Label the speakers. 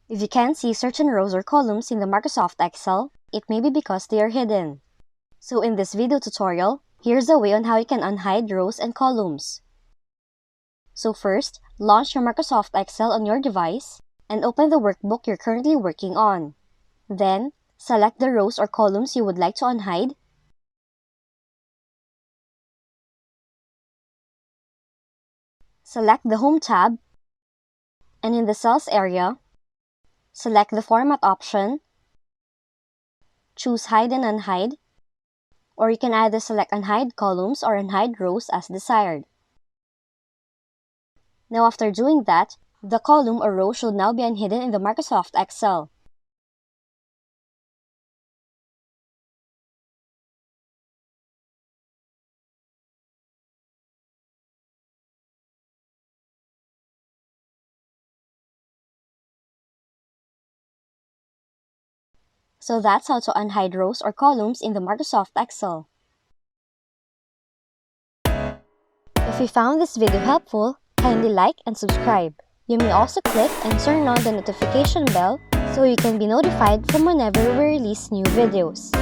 Speaker 1: If you can't see certain rows or columns in the Microsoft Excel, it may be because they are hidden. So in this video tutorial, here's a way on how you can unhide rows and columns. So first, launch your Microsoft Excel on your device and open the workbook you're currently working on. Then, select the rows or columns you would like to unhide. Select the Home tab, and in the Cells area, select the Format option, choose Hide and Unhide, or you can either select Unhide Columns or Unhide Rows as desired. Now after doing that, the column or row should now be unhidden in the Microsoft Excel. So that's how to unhide rows or columns in the Microsoft Excel. If you found this video helpful, kindly like and subscribe. You may also click and turn on the notification bell so you can be notified from whenever we release new videos.